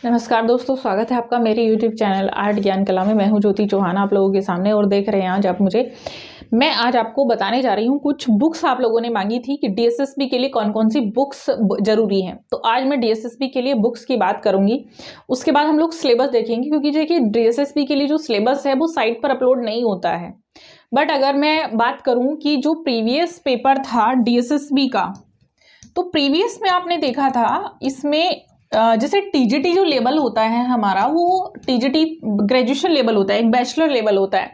नमस्कार दोस्तों, स्वागत है आपका मेरे YouTube चैनल आर्ट ज्ञान कला में। मैं हूं ज्योति चौहान आप लोगों के सामने और देख रहे हैं आज आप मुझे। मैं आज आपको बताने जा रही हूं कुछ बुक्स आप लोगों ने मांगी थी कि डीएसएसबी के लिए कौन कौन सी बुक्स जरूरी हैं। तो आज मैं डीएसएसबी के लिए बुक्स की बात करूंगी। उसके बाद हम लोग सिलेबस देखेंगे, क्योंकि देखिए डीएसएसबी के लिए जो सिलेबस है वो साइट पर अपलोड नहीं होता है। बट अगर मैं बात करूं कि जो प्रीवियस पेपर था डीएसएसबी का, तो प्रीवियस में आपने देखा था इसमें जैसे टीजीटी जो लेवल होता है हमारा, वो टीजीटी ग्रेजुएशन लेवल होता है, एक बैचलर लेवल होता है।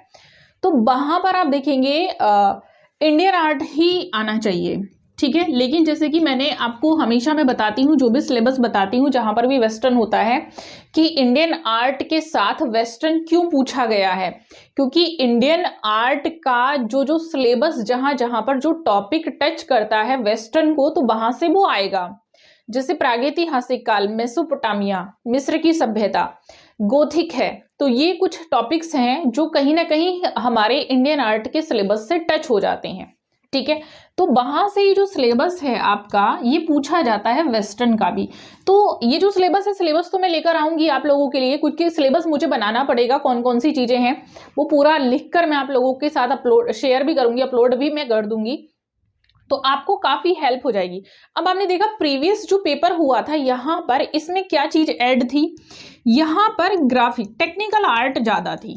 तो वहां पर आप देखेंगे इंडियन आर्ट ही आना चाहिए, ठीक है। लेकिन जैसे कि मैंने आपको हमेशा मैं बताती हूँ, जो भी सिलेबस बताती हूँ जहां पर भी वेस्टर्न होता है, कि इंडियन आर्ट के साथ वेस्टर्न क्यों पूछा गया है। क्योंकि इंडियन आर्ट का जो जो सिलेबस जहां जहां पर जो टॉपिक टच करता है वेस्टर्न को, तो वहां से वो आएगा। जैसे प्रागैतिहासिक काल, मेसोपोटामिया, मिस्र की सभ्यता, गोथिक है, तो ये कुछ टॉपिक्स हैं जो कहीं ना कहीं हमारे इंडियन आर्ट के सिलेबस से टच हो जाते हैं, ठीक है। तो वहां से ये जो सिलेबस है आपका, ये पूछा जाता है वेस्टर्न का भी। तो ये जो सिलेबस है, सिलेबस तो मैं लेकर आऊंगी आप लोगों के लिए, क्योंकि सिलेबस मुझे बनाना पड़ेगा। कौन कौन सी चीजें हैं वो पूरा लिखकर मैं आप लोगों के साथ अपलोड शेयर भी करूंगी, अपलोड भी मैं कर दूंगी, तो आपको काफी हेल्प हो जाएगी। अब आपने देखा प्रीवियस जो पेपर हुआ था, यहां पर इसमें क्या चीज ऐड थी, यहां पर ग्राफिक टेक्निकल आर्ट ज्यादा थी।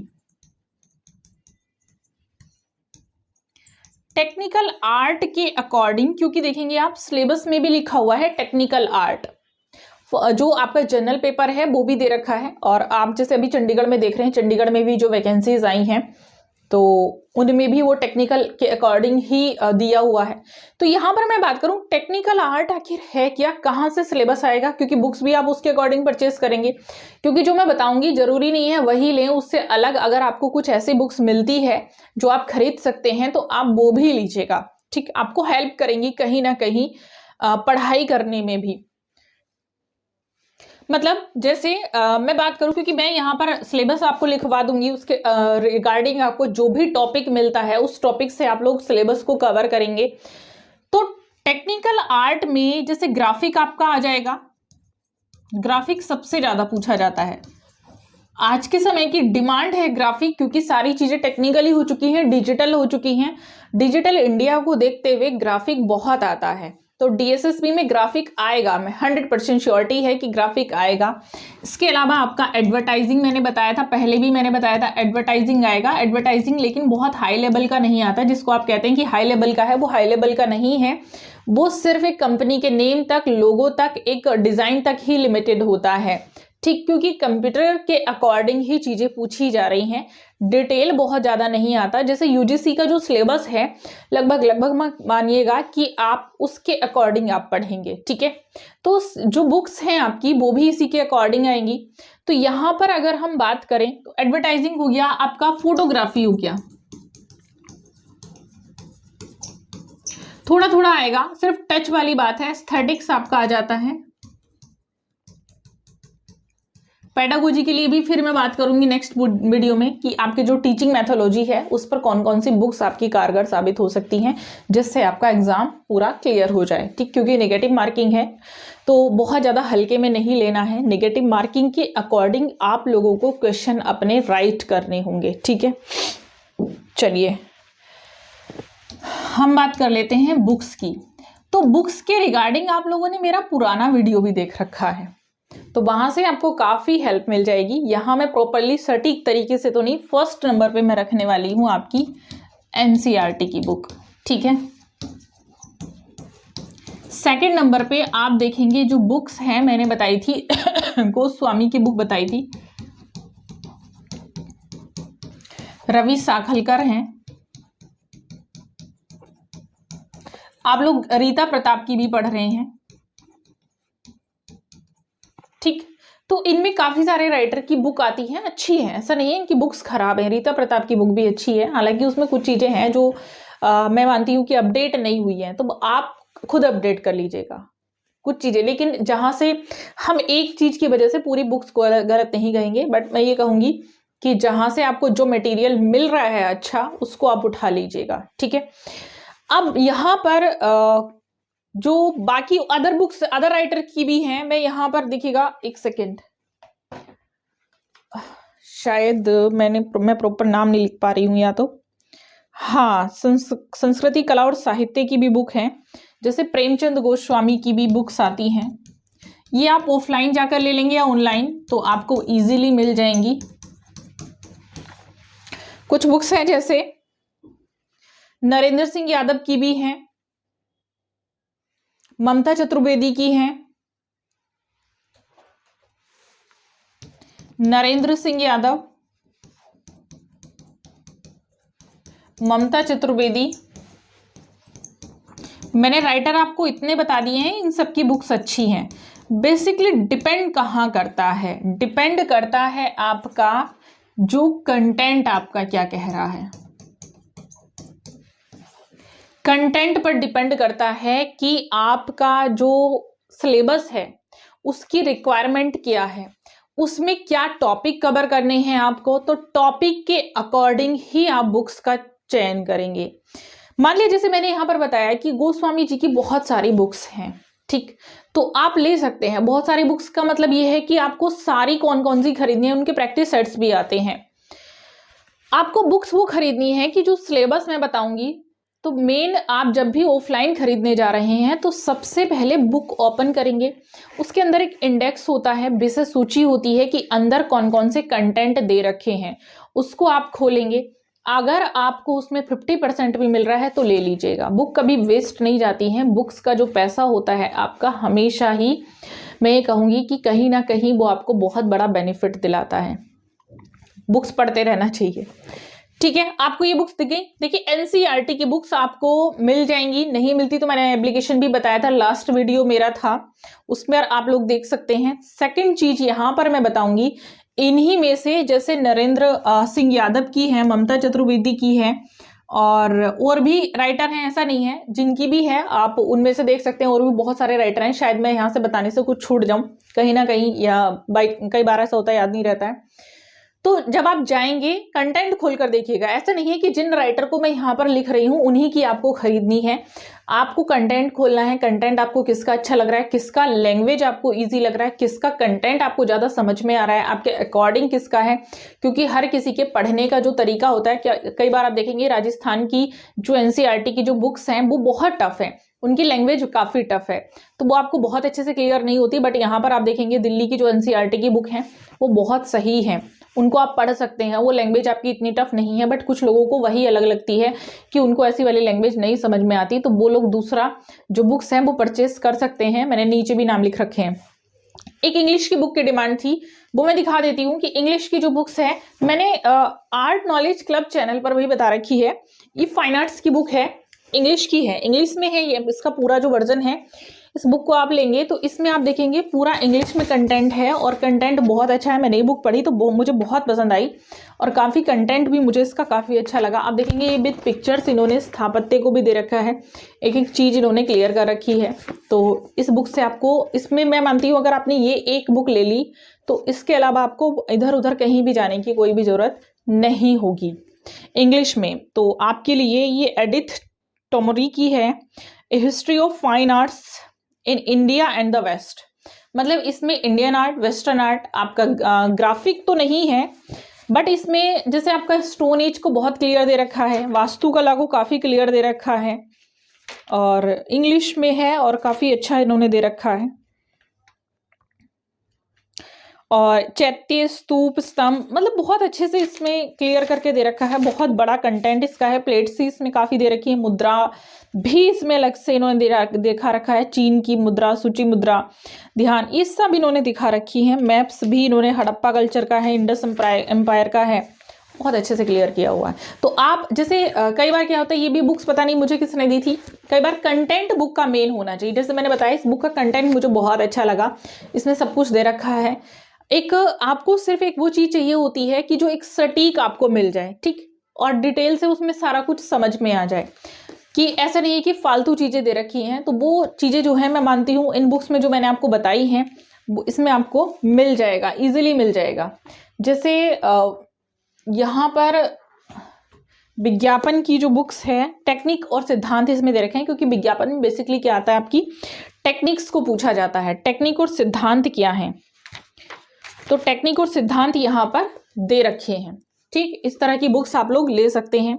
टेक्निकल आर्ट के अकॉर्डिंग, क्योंकि देखेंगे आप सिलेबस में भी लिखा हुआ है टेक्निकल आर्ट, जो आपका जनरल पेपर है वो भी दे रखा है। और आप जैसे अभी चंडीगढ़ में देख रहे हैं, चंडीगढ़ में भी जो वैकेंसीज आई हैं तो उनमें भी वो टेक्निकल के अकॉर्डिंग ही दिया हुआ है। तो यहां पर मैं बात करूं टेक्निकल आर्ट आखिर है क्या, कहां से सिलेबस आएगा, क्योंकि बुक्स भी आप उसके अकॉर्डिंग परचेस करेंगे। क्योंकि जो मैं बताऊंगी जरूरी नहीं है वही लें, उससे अलग अगर आपको कुछ ऐसी बुक्स मिलती है जो आप खरीद सकते हैं तो आप वो भी लीजिएगा, ठीक। आपको हेल्प करेंगी कहीं ना कहीं पढ़ाई करने में भी। मतलब जैसे मैं बात करूं, क्योंकि मैं यहाँ पर सिलेबस आपको लिखवा दूंगी, उसके रिगार्डिंग आपको जो भी टॉपिक मिलता है उस टॉपिक से आप लोग सिलेबस को कवर करेंगे। तो टेक्निकल आर्ट में जैसे ग्राफिक आपका आ जाएगा, ग्राफिक सबसे ज्यादा पूछा जाता है। आज के समय की डिमांड है ग्राफिक, क्योंकि सारी चीजें टेक्निकली हो चुकी हैं, डिजिटल हो चुकी हैं। डिजिटल इंडिया को देखते हुए ग्राफिक बहुत आता है, तो डीएसएसबी में ग्राफिक आएगा। मैं 100% श्योरिटी है कि ग्राफिक आएगा। इसके अलावा आपका एडवर्टाइजिंग मैंने बताया था, पहले भी मैंने बताया था एडवर्टाइजिंग आएगा। एडवर्टाइजिंग लेकिन बहुत हाई लेवल का नहीं आता, जिसको आप कहते हैं कि हाई लेवल का है, वो हाई लेवल का नहीं है। वो सिर्फ एक कंपनी के नेम तक, लोगो तक, एक डिजाइन तक ही लिमिटेड होता है, ठीक। क्योंकि कंप्यूटर के अकॉर्डिंग ही चीजें पूछी जा रही हैं, डिटेल बहुत ज्यादा नहीं आता। जैसे यूजीसी का जो सिलेबस है, लगभग मानिएगा कि आप उसके अकॉर्डिंग आप पढ़ेंगे, ठीक है। तो जो बुक्स हैं आपकी वो भी इसी के अकॉर्डिंग आएंगी। तो यहां पर अगर हम बात करें तो एडवर्टाइजिंग हो गया आपका, फोटोग्राफी हो गया, थोड़ा थोड़ा आएगा, सिर्फ टच वाली बात है। एस्थेटिक्स आपका आ जाता है। पेडागोजी के लिए भी फिर मैं बात करूंगी नेक्स्ट वीडियो में कि आपके जो टीचिंग मैथोलॉजी है उस पर कौन कौन सी बुक्स आपकी कारगर साबित हो सकती हैं, जिससे आपका एग्जाम पूरा क्लियर हो जाए, ठीक। क्योंकि नेगेटिव मार्किंग है तो बहुत ज़्यादा हल्के में नहीं लेना है। नेगेटिव मार्किंग के अकॉर्डिंग आप लोगों को क्वेश्चन अपने राइट करने होंगे, ठीक है। चलिए हम बात कर लेते हैं बुक्स की। तो बुक्स के रिगार्डिंग आप लोगों ने मेरा पुराना वीडियो भी देख रखा है, तो वहां से आपको काफी हेल्प मिल जाएगी। यहां मैं प्रॉपरली सटीक तरीके से तो नहीं, फर्स्ट नंबर पे मैं रखने वाली हूं आपकी एनसीईआरटी की बुक, ठीक है। सेकंड नंबर पे आप देखेंगे जो बुक्स हैं, मैंने बताई थी गोस्वामी की बुक बताई थी, रवि साखलकर हैं। आप लोग रीता प्रताप की भी पढ़ रहे हैं, ठीक। तो इनमें काफी सारे राइटर की बुक आती हैं, अच्छी है, ऐसा नहीं है इनकी बुक्स खराब है। रीता प्रताप की बुक भी अच्छी है, हालांकि उसमें कुछ चीजें हैं जो मैं मानती हूँ कि अपडेट नहीं हुई हैं, तो आप खुद अपडेट कर लीजिएगा कुछ चीजें। लेकिन जहां से हम एक चीज की वजह से पूरी बुक्स को गलत नहीं कहेंगे, बट मैं ये कहूंगी कि जहां से आपको जो मटेरियल मिल रहा है अच्छा, उसको आप उठा लीजिएगा, ठीक है। अब यहाँ पर जो बाकी अदर बुक्स अदर राइटर की भी हैं, मैं यहाँ पर देखिएगा, एक सेकेंड, शायद मैं प्रॉपर नाम नहीं लिख पा रही हूँ, या तो हाँ, संस्कृति, कला और साहित्य की भी बुक हैं, जैसे प्रेमचंद गोस्वामी की भी बुक्स आती हैं। ये आप ऑफलाइन जाकर ले लेंगे या ऑनलाइन तो आपको इजीली मिल जाएंगी। कुछ बुक्स हैं जैसे नरेंद्र सिंह यादव की भी हैं, ममता चतुर्वेदी की हैं, नरेंद्र सिंह यादव, ममता चतुर्वेदी। मैंने राइटर आपको इतने बता दिए हैं, इन सब की बुक्स अच्छी हैं। बेसिकली डिपेंड कहाँ करता है, डिपेंड करता है आपका जो कंटेंट आपका क्या कह रहा है, कंटेंट पर डिपेंड करता है कि आपका जो सिलेबस है उसकी रिक्वायरमेंट क्या है, उसमें क्या टॉपिक कवर करने हैं आपको, तो टॉपिक के अकॉर्डिंग ही आप बुक्स का चयन करेंगे। मान लीजिए जैसे मैंने यहाँ पर बताया कि गोस्वामी जी की बहुत सारी बुक्स हैं, ठीक, तो आप ले सकते हैं। बहुत सारी बुक्स का मतलब ये है कि आपको सारी कौन कौन सी खरीदनी है, उनके प्रैक्टिस सेट्स भी आते हैं। आपको बुक्स वो खरीदनी है कि जो सिलेबस मैं बताऊंगी, तो मेन आप जब भी ऑफलाइन खरीदने जा रहे हैं तो सबसे पहले बुक ओपन करेंगे, उसके अंदर एक इंडेक्स होता है, विषय सूची होती है कि अंदर कौन कौन से कंटेंट दे रखे हैं, उसको आप खोलेंगे। अगर आपको उसमें 50% भी मिल रहा है तो ले लीजिएगा। बुक कभी वेस्ट नहीं जाती हैं। बुक्स का जो पैसा होता है आपका हमेशा ही, मैं ये कहूँगी कि कहीं ना कहीं वो आपको बहुत बड़ा बेनिफिट दिलाता है। बुक्स पढ़ते रहना चाहिए, ठीक है। आपको ये बुक्स दिख गई। देखिए एनसीईआरटी की बुक्स आपको मिल जाएंगी, नहीं मिलती तो मैंने एप्लीकेशन भी बताया था, लास्ट वीडियो मेरा था उसमें आप लोग देख सकते हैं। सेकंड चीज यहाँ पर मैं बताऊंगी, इन्हीं में से जैसे नरेंद्र सिंह यादव की है, ममता चतुर्वेदी की है, और भी राइटर हैं, ऐसा नहीं है, जिनकी भी है आप उनमें से देख सकते हैं। और भी बहुत सारे राइटर हैं, शायद मैं यहाँ से बताने से कुछ छूट जाऊं कहीं ना कहीं, या कई बार ऐसा होता है याद नहीं रहता है। तो जब आप जाएंगे कंटेंट खोलकर देखिएगा, ऐसा नहीं है कि जिन राइटर को मैं यहाँ पर लिख रही हूँ उन्हीं की आपको खरीदनी है। आपको कंटेंट खोलना है, कंटेंट आपको किसका अच्छा लग रहा है, किसका लैंग्वेज आपको इजी लग रहा है, किसका कंटेंट आपको ज़्यादा समझ में आ रहा है, आपके अकॉर्डिंग किसका है, क्योंकि हर किसी के पढ़ने का जो तरीका होता है, क्या कई बार आप देखेंगे राजस्थान की जो एनसीईआरटी की जो बुक्स हैं वो बहुत टफ है, उनकी लैंग्वेज काफ़ी टफ है, तो वो आपको बहुत अच्छे से क्लियर नहीं होती। बट यहाँ पर आप देखेंगे दिल्ली की जो एनसीईआरटी की बुक है वो बहुत सही है, उनको आप पढ़ सकते हैं। वो लैंग्वेज आपकी इतनी टफ नहीं है, बट कुछ लोगों को वही अलग लगती है कि उनको ऐसी वाली लैंग्वेज नहीं समझ में आती, तो वो लोग दूसरा जो बुक्स हैं वो परचेस कर सकते हैं। मैंने नीचे भी नाम लिख रखे हैं। एक इंग्लिश की बुक की डिमांड थी, वो मैं दिखा देती हूँ कि इंग्लिश की जो बुक्स है मैंने आर्ट नॉलेज क्लब चैनल पर भी बता रखी है। ये फाइन आर्ट्स की बुक है, इंग्लिश की है, इंग्लिश में है ये, इसका पूरा जो वर्जन है। इस बुक को आप लेंगे तो इसमें आप देखेंगे पूरा इंग्लिश में कंटेंट है, और कंटेंट बहुत अच्छा है। मैंने ये बुक पढ़ी तो मुझे बहुत पसंद आई, और काफ़ी कंटेंट भी मुझे इसका काफ़ी अच्छा लगा। आप देखेंगे ये विद पिक्चर्स इन्होंने स्थापत्य को भी दे रखा है, एक एक चीज़ इन्होंने क्लियर कर रखी है। तो इस बुक से आपको, इसमें मैं मानती हूँ अगर आपने ये एक बुक ले ली तो इसके अलावा आपको इधर उधर कहीं भी जाने की कोई भी ज़रूरत नहीं होगी इंग्लिश में। तो आपके लिए ये एडिथ टोमरी की है, a history of fine arts in India and the West. मतलब इसमें इंडियन आर्ट, वेस्टर्न आर्ट, आपका ग्राफिक तो नहीं है, बट इसमें जैसे आपका स्टोन एज को बहुत क्लियर दे रखा है, वास्तुकला को काफ़ी क्लियर दे रखा है, और इंग्लिश में है और काफ़ी अच्छा इन्होंने दे रखा है। और चैत्य, स्तूप, स्तंभ, मतलब बहुत अच्छे से इसमें क्लियर करके दे रखा है। बहुत बड़ा कंटेंट इसका है। प्लेट्स ही इसमें काफ़ी दे रखी है, मुद्रा भी इसमें अलग से इन्होंने दिखा रखा है, चीन की मुद्रा, सूची मुद्रा, ध्यान, ये सब इन्होंने दिखा रखी है। मैप्स भी इन्होंने हड़प्पा कल्चर का है, इंडस एम्पायर का है, बहुत अच्छे से क्लियर किया हुआ है। तो आप जैसे कई बार क्या होता है, ये भी बुक्स पता नहीं मुझे किसने दी थी, कई बार कंटेंट बुक का मेन होना चाहिए। जैसे मैंने बताया इस बुक का कंटेंट मुझे बहुत अच्छा लगा, इसमें सब कुछ दे रखा है। एक आपको सिर्फ एक वो चीज़ चाहिए होती है कि जो एक सटीक आपको मिल जाए, ठीक, और डिटेल से उसमें सारा कुछ समझ में आ जाए, कि ऐसा नहीं है कि फालतू चीज़ें दे रखी हैं। तो वो चीज़ें जो है मैं मानती हूँ इन बुक्स में जो मैंने आपको बताई हैं इसमें आपको मिल जाएगा, इजीली मिल जाएगा। जैसे यहाँ पर विज्ञापन की जो बुक्स है, टेक्निक और सिद्धांत इसमें दे रखे हैं, क्योंकि विज्ञापन में बेसिकली क्या आता है, आपकी टेक्निक्स को पूछा जाता है, टेक्निक और सिद्धांत क्या है। तो टेक्निक और सिद्धांत यहाँ पर दे रखे हैं। ठीक, इस तरह की बुक्स आप लोग ले सकते हैं।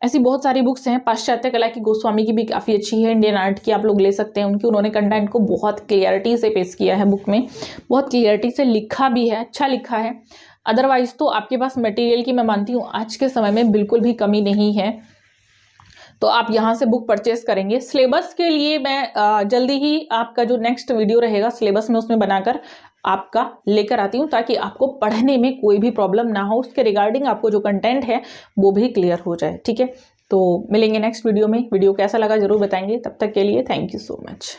ऐसी बहुत सारी बुक्स हैं। पाश्चात्य कला की गोस्वामी की भी काफ़ी अच्छी है। इंडियन आर्ट की आप लोग ले सकते हैं उनकी, उन्होंने कंटेंट को बहुत क्लियरिटी से पेश किया है बुक में, बहुत क्लियरिटी से लिखा भी है, अच्छा लिखा है। अदरवाइज तो आपके पास मटेरियल की मैं मानती हूँ आज के समय में बिल्कुल भी कमी नहीं है, तो आप यहाँ से बुक परचेस करेंगे। सिलेबस के लिए मैं जल्दी ही आपका जो नेक्स्ट वीडियो रहेगा सिलेबस में उसमें बनाकर आपका लेकर आती हूँ, ताकि आपको पढ़ने में कोई भी प्रॉब्लम ना हो, उसके रिगार्डिंग आपको जो कंटेंट है वो भी क्लियर हो जाए। ठीक है, तो मिलेंगे नेक्स्ट वीडियो में। वीडियो कैसा लगा जरूर बताएंगे। तब तक के लिए थैंक यू सो मच।